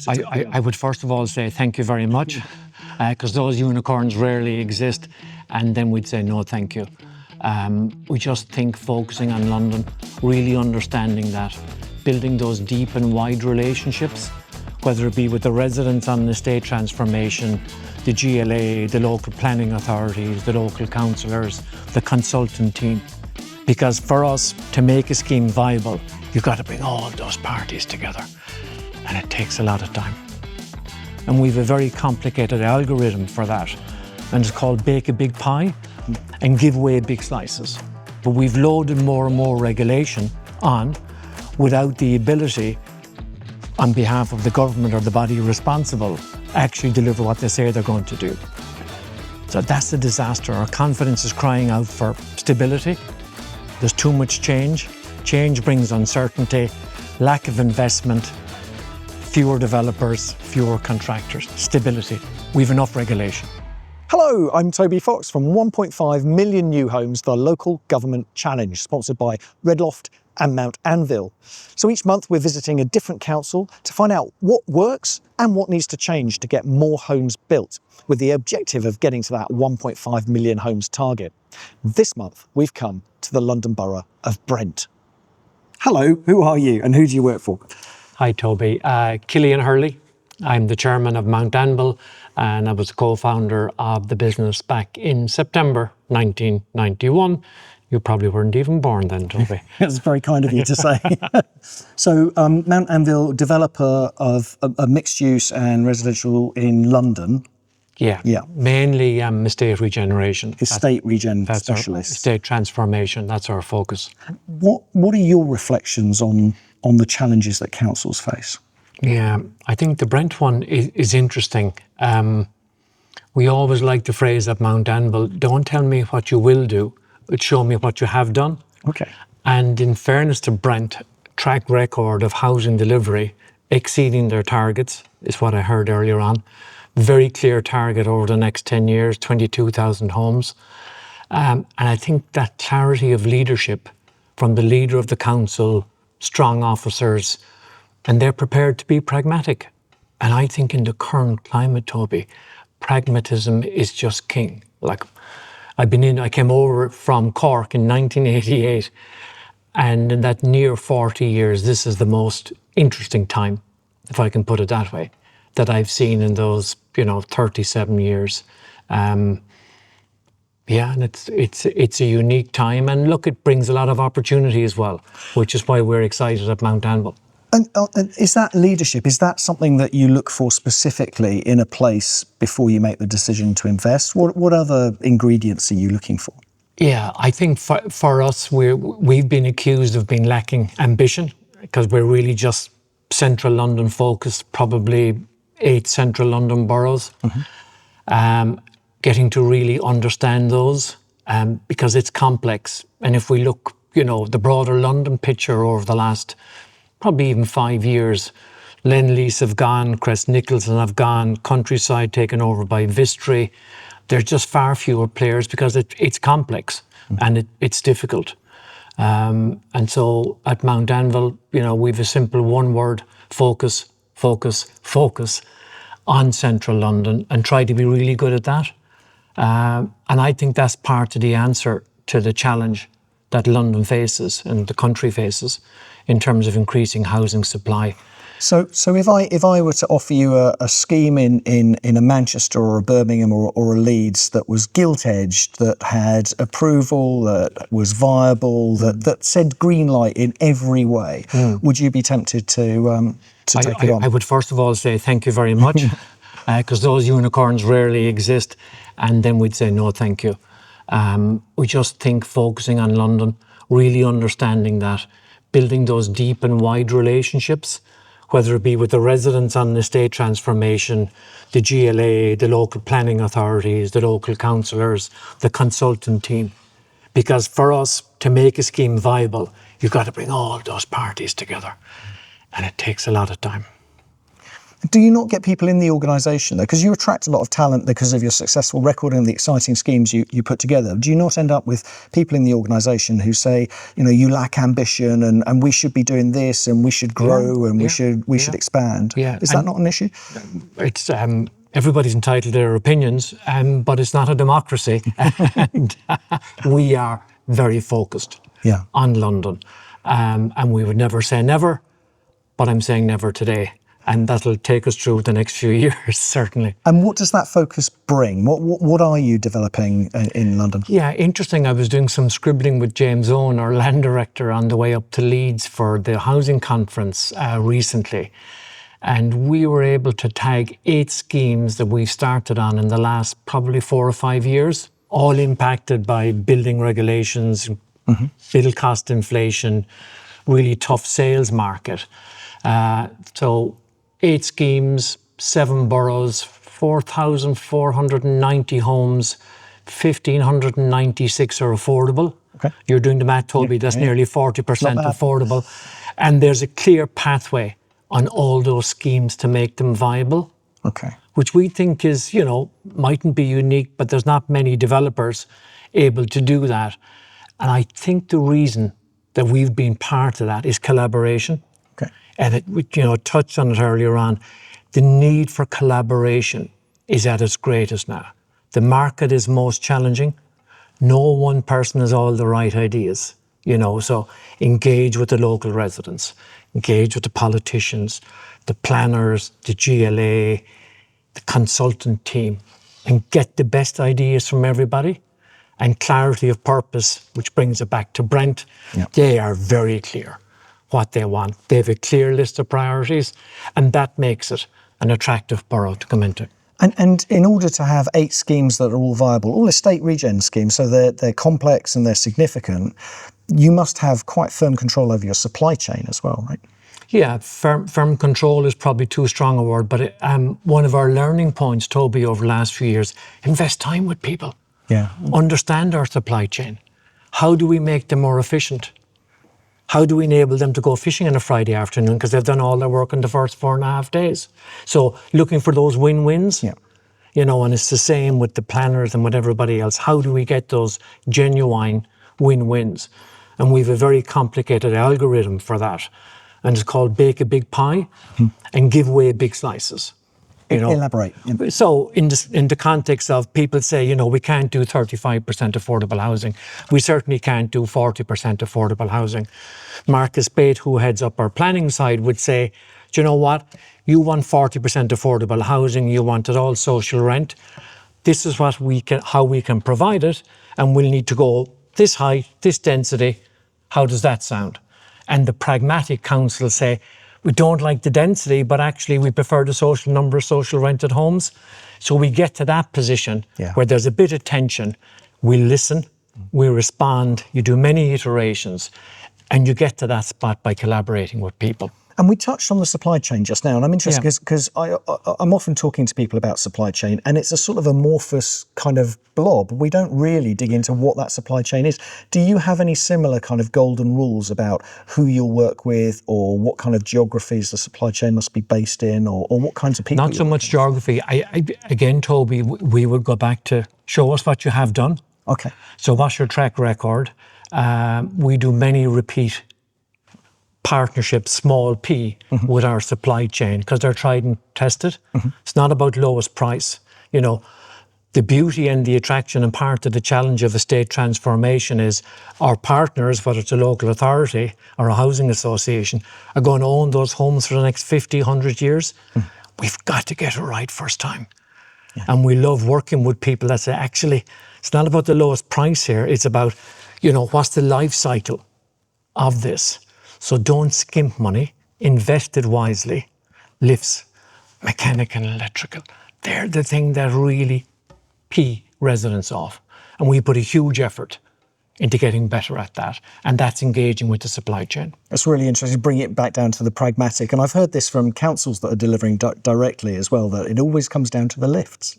I would first of all say thank you very much, because those unicorns rarely exist, and then we'd say no thank you. We just think focusing on London, really understanding that, building those deep and wide relationships, whether it be with the residents on the estate transformation, the GLA, the local planning authorities, the local councillors, the consultant team. Because for us to make a scheme viable, you've got to bring all those parties together. And it takes a lot of time. And we've a very complicated algorithm for that. And it's called bake a big pie and give away big slices. But we've loaded more and more regulation on without the ability, on behalf of the government or the body responsible, actually deliver what they say they're going to do. So that's a disaster. Our confidence is crying out for stability. There's too much change. Change brings uncertainty, lack of investment, fewer developers, fewer contractors, stability. We've enough regulation. Hello, I'm Toby Fox from 1.5 Million New Homes, the Local Government Challenge, sponsored by Redloft and Mount Anvil. So each month we're visiting a different council to find out what works and what needs to change to get more homes built, with the objective of getting to that 1.5 million homes target. This month we've come to the London Borough of Brent. Hello, who are you and who do you work for? Hi Toby, Killian Hurley. I'm the chairman of Mount Anvil, and I was co-founder of the business back in September 1991. You probably weren't even born then, Toby. That's very kind of you to say. So Mount Anvil, developer of a mixed use and residential in London. Yeah. Mainly estate regeneration. Estate regen that's specialist. Estate transformation, that's our focus. What are your reflections on the challenges that councils face? Yeah, I think the Brent one is interesting. We always like the phrase at Mount Anvil, don't tell me what you will do, but show me what you have done. Okay. And in fairness to Brent, track record of housing delivery exceeding their targets is what I heard earlier on. Very clear target over the next 10 years, 22,000 homes. And I think that clarity of leadership from the leader of the council, strong officers, and they're prepared to be pragmatic. And I think in the current climate, Toby, pragmatism is just king. Like, I came over from Cork in 1988, and in that near 40 years, this is the most interesting time, if I can put it that way, that I've seen in those, 37 years. And it's a unique time. And look, it brings a lot of opportunity as well, which is why we're excited at Mount Anvil. And is that leadership, is that something that you look for specifically in a place before you make the decision to invest? What other ingredients are you looking for? Yeah, I think for us, we've been accused of being lacking ambition because we're really just central London focused, probably 8 central London boroughs. Mm-hmm. Getting to really understand those because it's complex. And if we look, the broader London picture over the last probably even 5 years, Lend-Lease have gone, Crest Nicholson have gone, Countryside taken over by Vistry. There's just far fewer players because it's complex and it's difficult. And so at Mount Anvil, we've a simple one word, focus on central London and try to be really good at that. And I think that's part of the answer to the challenge that London faces and the country faces in terms of increasing housing supply. So if I were to offer you a scheme in a Manchester or a Birmingham or a Leeds that was gilt-edged, that had approval, that was viable, that said green light in every way, would you be tempted to take it on? I would first of all say thank you very much, because those unicorns rarely exist, and then we'd say no thank you. We just think focusing on London, really understanding that, building those deep and wide relationships, whether it be with the residents on the estate transformation, the GLA, the local planning authorities, the local councillors, the consultant team. Because for us to make a scheme viable, you've got to bring all those parties together. And it takes a lot of time. Do you not get people in the organisation though? Because you attract a lot of talent because of your successful record and the exciting schemes you put together. Do you not end up with people in the organisation who say, you lack ambition and we should be doing this and we should grow and we should expand? Yeah. Is that not an issue? It's everybody's entitled to their opinions, but it's not a democracy. And we are very focused on London. And we would never say never, but I'm saying never today. And that'll take us through the next few years, certainly. And what does that focus bring? What are you developing in London? Yeah, interesting. I was doing some scribbling with James Owen, our land director, on the way up to Leeds for the housing conference recently. And we were able to tag 8 schemes that we've started on in the last probably 4 or 5 years, all impacted by building regulations, build cost inflation, really tough sales market. So 8 schemes, 7 boroughs, 4,490 homes, 1,596 are affordable. Okay. You're doing the math, Toby, that's nearly 40% affordable. And there's a clear pathway on all those schemes to make them viable. Okay. Which we think is, mightn't be unique, but there's not many developers able to do that. And I think the reason that we've been part of that is collaboration. Okay. And we touched on it earlier on. The need for collaboration is at its greatest now. The market is most challenging. No one person has all the right ideas, so engage with the local residents, engage with the politicians, the planners, the GLA, the consultant team, and get the best ideas from everybody. And clarity of purpose, which brings it back to Brent, they are very clear what they want. They have a clear list of priorities, and that makes it an attractive borough to come into. And in order to have 8 schemes that are all viable, all estate regen schemes, so they're complex and they're significant, you must have quite firm control over your supply chain as well, right? Yeah, firm control is probably too strong a word, but one of our learning points, Toby, over the last few years, invest time with people. Yeah. Understand our supply chain. How do we make them more efficient? How do we enable them to go fishing on a Friday afternoon because they've done all their work in the first 4.5 days? So looking for those win-wins, and it's the same with the planners and with everybody else. How do we get those genuine win-wins? And we have a very complicated algorithm for that. And it's called bake a big pie and give away big slices. Elaborate. So in the context of people say, we can't do 35% affordable housing. We certainly can't do 40% affordable housing. Marcus Bate, who heads up our planning side, would say, do you know what? You want 40% affordable housing. You want it all social rent. This is how we can provide it. And we'll need to go this height, this density. How does that sound? And the pragmatic council say, we don't like the density, but actually we prefer the social number of social rented homes. So we get to that position where there's a bit of tension. We listen, we respond, you do many iterations, and you get to that spot by collaborating with people. And we touched on the supply chain just now, and I'm interested because I'm often talking to people about supply chain, and it's a sort of amorphous kind of blob. We don't really dig into what that supply chain is. Do you have any similar kind of golden rules about who you'll work with, or what kind of geographies the supply chain must be based in, or what kinds of people? Not so much geography. Again, Toby, we would go back to show us what you have done. Okay. So what's your track record? We do many repeat partnerships, small p, with our supply chain because they're tried and tested. It's not about lowest price. The beauty and the attraction and part of the challenge of estate transformation is our partners, whether it's a local authority or a housing association, are going to own those homes for the next 50, 100 years. We've got to get it right first time. And we love working with people that say, actually, it's not about the lowest price here. It's about, what's the life cycle of this? So don't skimp money, invest it wisely. Lifts, mechanical and electrical, they're the thing that really pee residents off. And we put a huge effort into getting better at that. And that's engaging with the supply chain. That's really interesting, bringing it back down to the pragmatic. And I've heard this from councils that are delivering directly as well, that it always comes down to the lifts.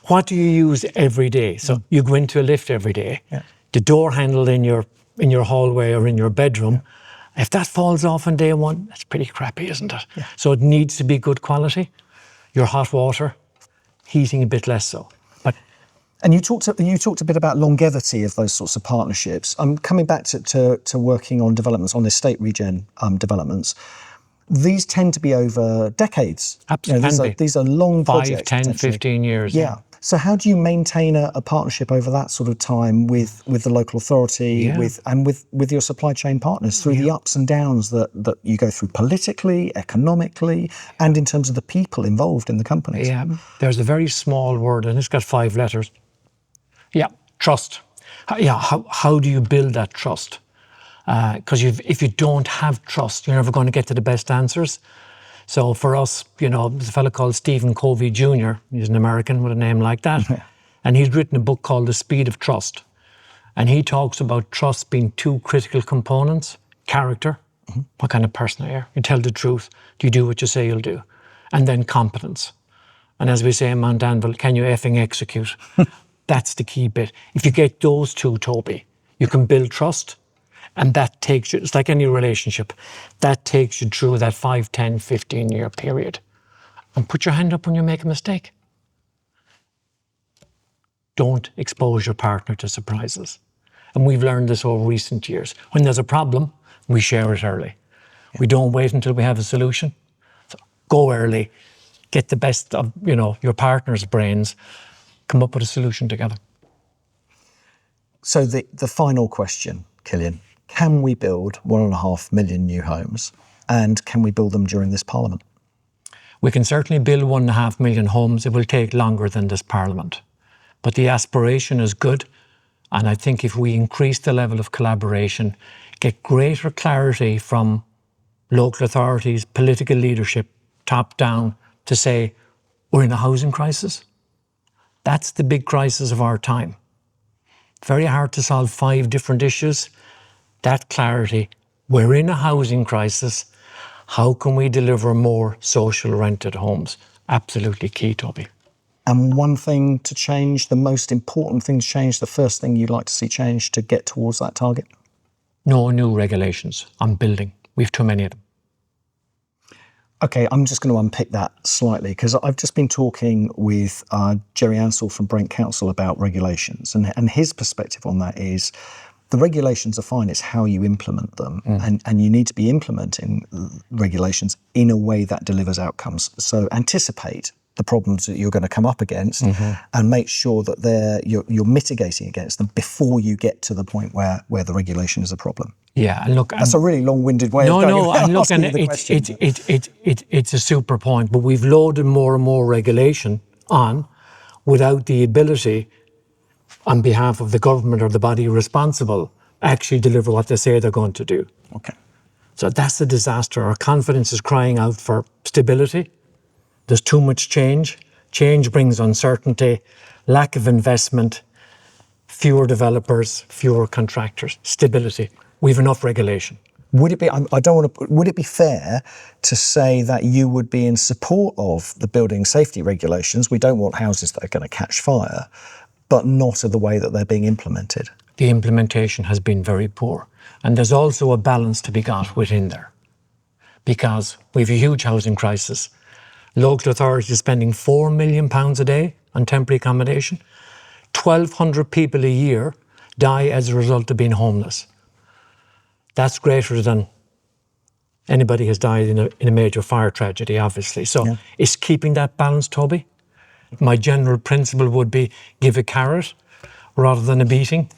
What do you use every day? So you go into a lift every day. The door handle in your hallway or in your bedroom, If that falls off on day one, that's pretty crappy, isn't it? Yeah. So it needs to be good quality. Your hot water, heating a bit less so. But And you talked a bit about longevity of those sorts of partnerships. I'm coming back to working on developments, on estate regen developments. These tend to be over decades. Absolutely. These are long 5, projects. 10, 15 years. Yeah. So how do you maintain a partnership over that sort of time with the local authority, with your supply chain partners through the ups and downs that you go through politically, economically, and in terms of the people involved in the companies? Yeah, there's a very small word, and it's got 5 letters. Yeah, trust. How do you build that trust? Because if you don't have trust, you're never going to get to the best answers. So for us, there's a fellow called Stephen Covey Jr. He's an American with a name like that. And he's written a book called The Speed of Trust. And he talks about trust being 2 critical components. Character, what kind of person are you? You tell the truth. Do you do what you say you'll do? And then competence. And as we say in Mount Anvil, can you effing execute? That's the key bit. If you get those 2, Toby, you can build trust. And that takes you, it's like any relationship, that takes you through that 5, 10, 15-year period. And put your hand up when you make a mistake. Don't expose your partner to surprises. And we've learned this over recent years. When there's a problem, we share it early. We don't wait until we have a solution. So go early, get the best of your partner's brains, come up with a solution together. So the final question, Killian, can we build 1.5 million new homes, and can we build them during this Parliament? We can certainly build 1.5 million homes. It will take longer than this Parliament. But the aspiration is good. And I think if we increase the level of collaboration, get greater clarity from local authorities, political leadership, top down, to say, we're in a housing crisis. That's the big crisis of our time. Very hard to solve 5 different issues. That clarity, we're in a housing crisis. How can we deliver more social rented homes? Absolutely key, Toby. And one thing to change, the most important thing to change, the first thing you'd like to see changed to get towards that target? No new regulations on building. We've too many of them. Okay, I'm just going to unpick that slightly, because I've just been talking with Jerry Ansell from Brent Council about regulations, and his perspective on that is the regulations are fine, it's how you implement them, and you need to be implementing regulations in a way that delivers outcomes. So anticipate the problems that you're going to come up against and make sure that you're mitigating against them before you get to the point where the regulation is a problem. Yeah, and look, that's a really long-winded way of going. No, and look, and it's a super point. But we've loaded more and more regulation on, without the ability, on behalf of the government or the body responsible, actually deliver what they say they're going to do. Okay. So that's a disaster. Our confidence is crying out for stability. There's too much change. Change brings uncertainty, lack of investment, fewer developers, fewer contractors. Stability. We've enough regulation. Would it be? Would it be fair to say that you would be in support of the building safety regulations? We don't want houses that are going to catch fire, but not of the way that they're being implemented. The implementation has been very poor, and there's also a balance to be got within there, because we have a huge housing crisis. Local authorities are spending £4 million a day on temporary accommodation. 1,200 people a year die as a result of being homeless. That's greater than anybody has died in a major fire tragedy, obviously. So it's keeping that balance, Toby. My general principle would be give a carrot rather than a beating,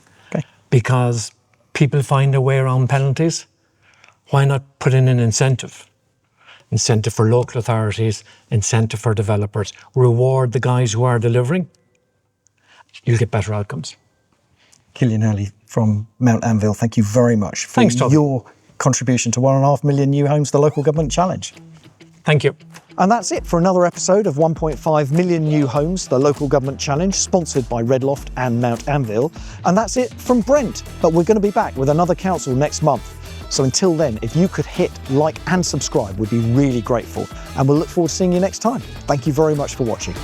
because people find a way around penalties. Why not put in an incentive? Incentive for local authorities, incentive for developers. Reward the guys who are delivering. You'll get better outcomes. Killian Hurley from Mount Anvil, thank you very much for your contribution to 1.5 million new homes, the local government challenge. Thank you. And that's it for another episode of 1.5 million new homes, the local government challenge, sponsored by Redloft and Mount Anvil. And that's it from Brent, but we're going to be back with another council next month. So until then, if you could hit like and subscribe, we'd be really grateful. And we'll look forward to seeing you next time. Thank you very much for watching.